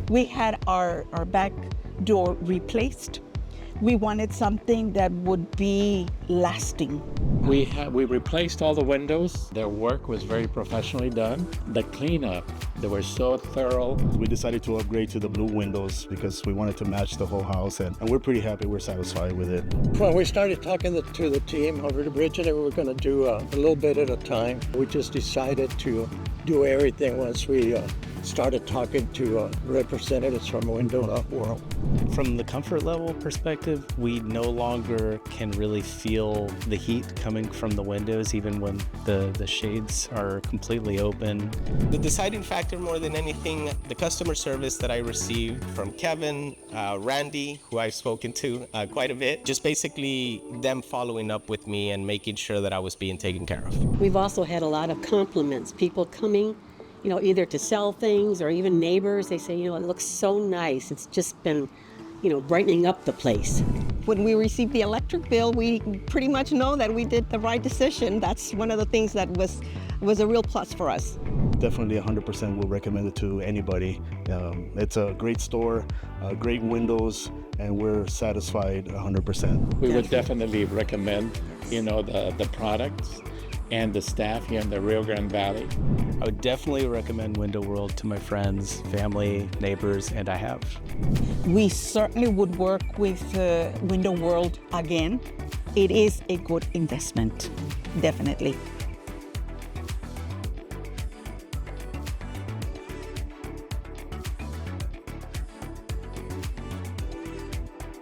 We had our back door replaced. We wanted something that would be lasting. We replaced all the windows. Their work was very professionally done. The cleanup, they were so thorough. We decided to upgrade to the blue windows because we wanted to match the whole house, and we're pretty happy. We're satisfied with it. When we started talking to the team over to Bridget, we were going to do a little bit at a time. We just decided to do everything once we started talking to representatives from Window World. From the comfort level perspective, we no longer can really feel the heat coming from the windows, even when the shades are completely open. The deciding factor more than anything, the customer service that I received from Kevin, Randy, who I've spoken to quite a bit, just basically them following up with me and making sure that I was being taken care of. We've also had a lot of compliments, people coming, either to sell things or even neighbors. They say, it looks so nice. It's just been, brightening up the place. When we receive the electric bill, we pretty much know that we did the right decision. That's one of the things that was a real plus for us. Definitely 100% will recommend it to anybody. It's a great store, great windows, and we're satisfied 100%. We would definitely recommend, the products and the staff here in the Rio Grande Valley. I would definitely recommend Window World to my friends, family, neighbors, and I have. We certainly would work with Window World again. It is a good investment, definitely.